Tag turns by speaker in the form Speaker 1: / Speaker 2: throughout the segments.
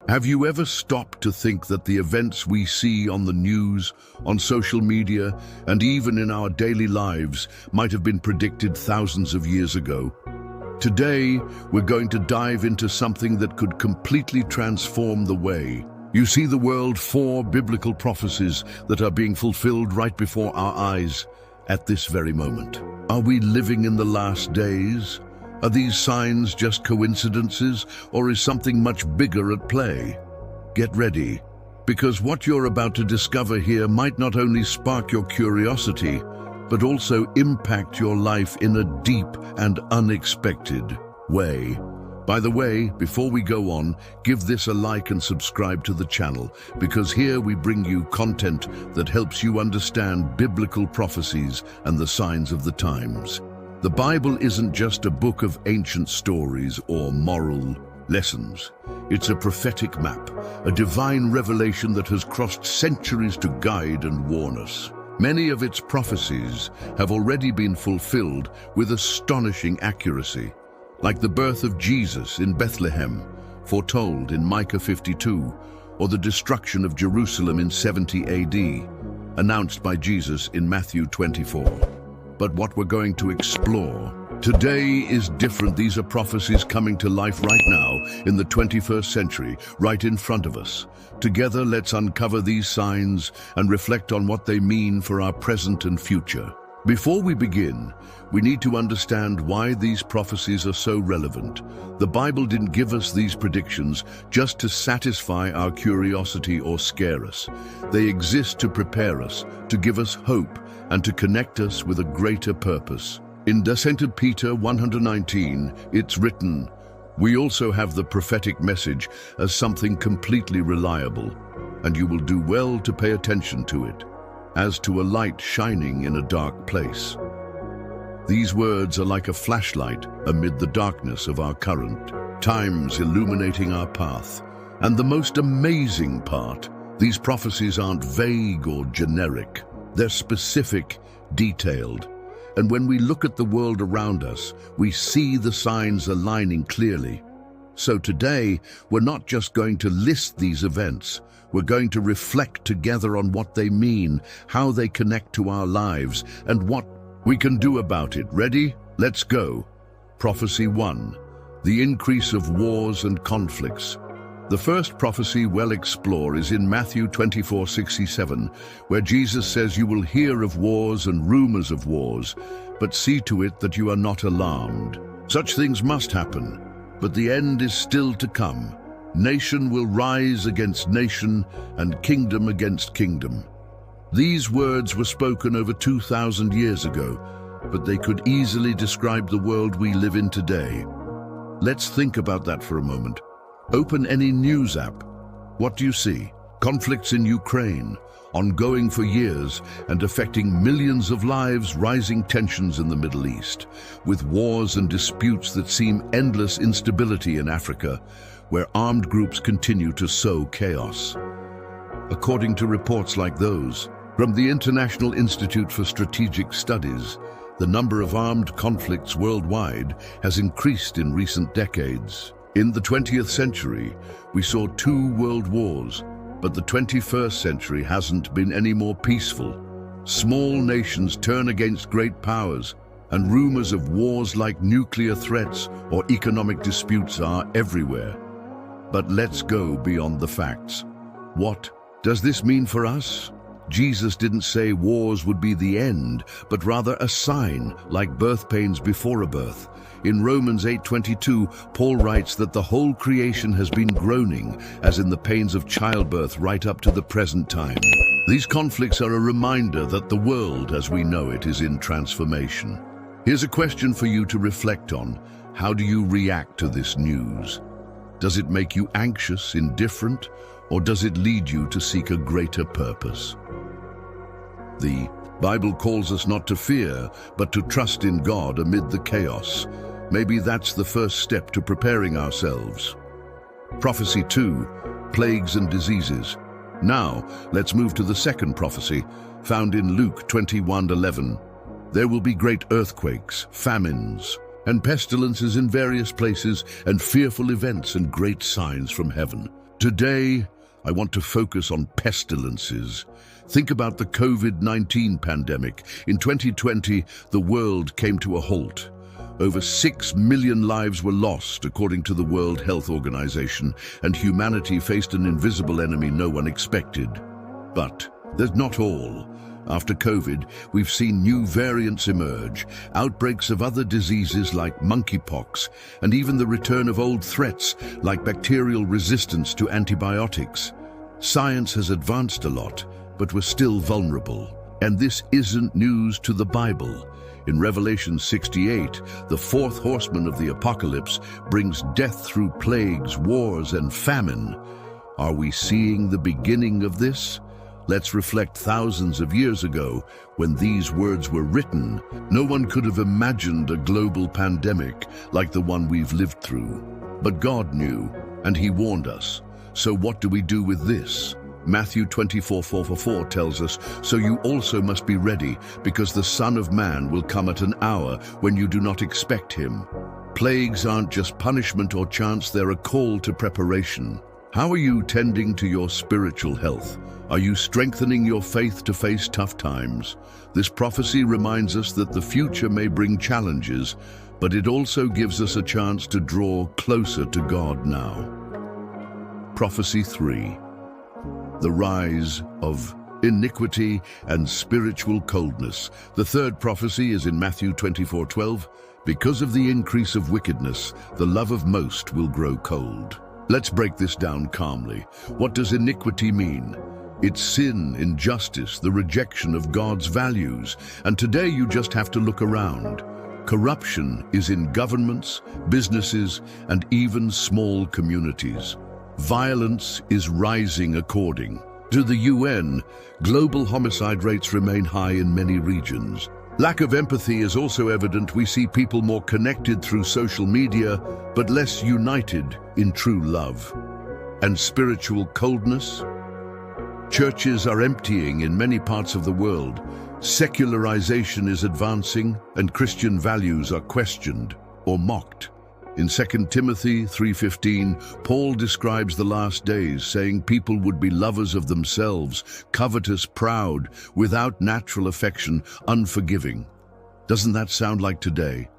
Speaker 1: Have you ever stopped to think that the events we see on the news, on social media, and even in our daily lives might have been predicted thousands of years ago? Today, we're going to dive into something that could completely transform the way you see the world. 4 biblical prophecies that are being fulfilled right before our eyes at this very moment. Are we living in the last days? Are these signs just coincidences, or is something much bigger at play? Get ready, because what you're about to discover here might not only spark your curiosity, but also impact your life in a deep and unexpected way. By the way, before we go on, give this a like and subscribe to the channel, because here we bring you content that helps you understand biblical prophecies and the signs of the times. The Bible isn't just a book of ancient stories or moral lessons. It's a prophetic map, a divine revelation that has crossed centuries to guide and warn us. Many of its prophecies have already been fulfilled with astonishing accuracy, like the birth of Jesus in Bethlehem, foretold in Micah 52, or the destruction of Jerusalem in 70 AD, announced by Jesus in Matthew 24. But what we're going to explore today is different. These are prophecies coming to life right now in the 21st century, right in front of us. Together, let's uncover these signs and reflect on what they mean for our present and future. Before we begin, we need to understand why these prophecies are so relevant. The Bible didn't give us these predictions just to satisfy our curiosity or scare us. They exist to prepare us, to give us hope, and to connect us with a greater purpose. In 2 Peter 119, it's written, "We also have the prophetic message as something completely reliable, and you will do well to pay attention to it, as to a light shining in a dark place." These words are like a flashlight amid the darkness of our current times, illuminating our path. And the most amazing part, these prophecies aren't vague or generic. They're specific, detailed. And when we look at the world around us, we see the signs aligning clearly. So today, we're not just going to list these events. We're going to reflect together on what they mean, how they connect to our lives, and what we can do about it. Ready? Let's go. Prophecy 1. The increase of wars and conflicts. The first prophecy we'll explore is in Matthew 24:67, where Jesus says, "You will hear of wars and rumors of wars, but see to it that you are not alarmed. Such things must happen, but the end is still to come. Nation will rise against nation and kingdom against kingdom." These words were spoken over 2,000 years ago, but they could easily describe the world we live in today. Let's think about that for a moment. Open any news app. What do you see? Conflicts in Ukraine, ongoing for years and affecting millions of lives, rising tensions in the Middle East, with wars and disputes that seem endless, instability in Africa, where armed groups continue to sow chaos. According to reports like those from the International Institute for Strategic Studies, the number of armed conflicts worldwide has increased in recent decades. In the 20th century, we saw 2 world wars, but the 21st century hasn't been any more peaceful. Small nations turn against great powers, and rumors of wars like nuclear threats or economic disputes are everywhere. But let's go beyond the facts. What does this mean for us? Jesus didn't say wars would be the end, but rather a sign, like birth pains before a birth. In Romans 8:22, Paul writes that the whole creation has been groaning, as in the pains of childbirth, right up to the present time. These conflicts are a reminder that the world as we know it is in transformation. Here's a question for you to reflect on. How do you react to this news? Does it make you anxious, indifferent, or does it lead you to seek a greater purpose? The Bible calls us not to fear, but to trust in God amid the chaos. Maybe that's the first step to preparing ourselves. Prophecy 2, plagues and diseases. Now, let's move to the second prophecy, found in Luke 21:11. There will be great earthquakes, famines, and pestilences in various places, and fearful events and great signs from heaven. Today, I want to focus on pestilences. Think about the COVID-19 pandemic. In 2020, the world came to a halt. Over 6 million lives were lost, according to the World Health Organization, and humanity faced an invisible enemy no one expected. But that's not all. After COVID, we've seen new variants emerge, outbreaks of other diseases like monkeypox, and even the return of old threats like bacterial resistance to antibiotics. Science has advanced a lot, but we're still vulnerable. And this isn't news to the Bible. In Revelation 68, the fourth horseman of the apocalypse brings death through plagues, wars, and famine. Are we seeing the beginning of this? Let's reflect thousands of years ago when these words were written. No one could have imagined a global pandemic like the one we've lived through. But God knew, and He warned us. So what do we do with this? Matthew 24:4 tells us, "So you also must be ready, because the Son of Man will come at an hour when you do not expect Him." Plagues aren't just punishment or chance, they're a call to preparation. How are you tending to your spiritual health? Are you strengthening your faith to face tough times? This prophecy reminds us that the future may bring challenges, but it also gives us a chance to draw closer to God now. Prophecy 3. The rise of iniquity and spiritual coldness. The third prophecy is in Matthew 24:12. Because of the increase of wickedness, the love of most will grow cold. Let's break this down calmly. What does iniquity mean? It's sin, injustice, the rejection of God's values. And today you just have to look around. Corruption is in governments, businesses, and even small communities. Violence is rising according to the UN. Global homicide rates remain high in many regions. Lack of empathy is also evident. We see people more connected through social media, but less united in true love. And spiritual coldness? Churches are emptying in many parts of the world. Secularization is advancing, and Christian values are questioned or mocked. In 2 Timothy 3:15, Paul describes the last days, saying people would be lovers of themselves, covetous, proud, without natural affection, unforgiving. Doesn't that sound like today?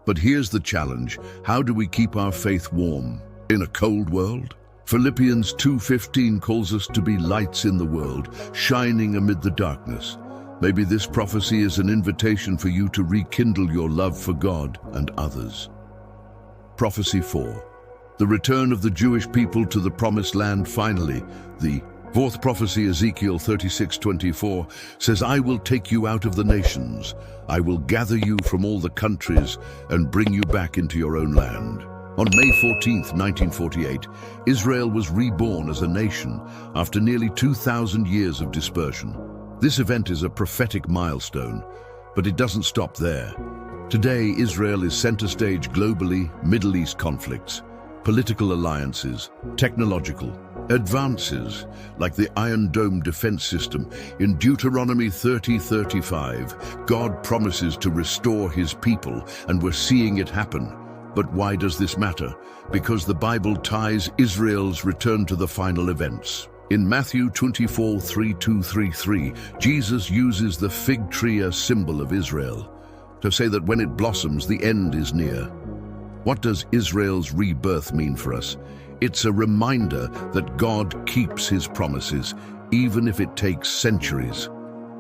Speaker 1: But here's the challenge. How do we keep our faith warm in a cold world? Philippians 2:15 calls us to be lights in the world, shining amid the darkness. Maybe this prophecy is an invitation for you to rekindle your love for God and others. Prophecy 4. The return of the Jewish people to the promised land finally. The fourth prophecy, Ezekiel 36:24, says, "I will take you out of the nations. I will gather you from all the countries and bring you back into your own land." On May 14, 1948, Israel was reborn as a nation after nearly 2,000 years of dispersion. This event is a prophetic milestone, but it doesn't stop there. Today, Israel is center stage globally. Middle East conflicts, political alliances, technological advances like the Iron Dome defense system. In Deuteronomy 30:35, God promises to restore His people, and we're seeing it happen. But why does this matter? Because the Bible ties Israel's return to the final events. In Matthew 24:32-33, Jesus uses the fig tree, a symbol of Israel, to say that when it blossoms, the end is near. What does Israel's rebirth mean for us? It's a reminder that God keeps His promises, even if it takes centuries.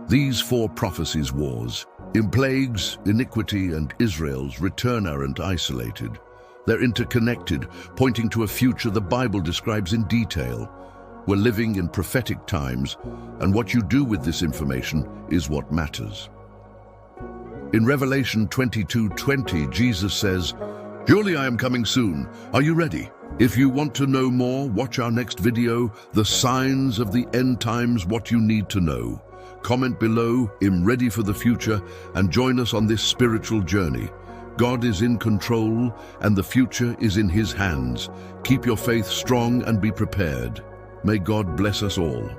Speaker 1: These four prophecies, wars, in plagues, iniquity, and Israel's return, aren't isolated. They're interconnected, pointing to a future the Bible describes in detail. We're living in prophetic times, and what you do with this information is what matters. In Revelation 22:20, Jesus says, "Surely I am coming soon. Are you ready?" If you want to know more, watch our next video, The Signs of the End Times, What You Need to Know. Comment below, I'm ready for the future, and join us on this spiritual journey. God is in control, and the future is in His hands. Keep your faith strong and be prepared. May God bless us all.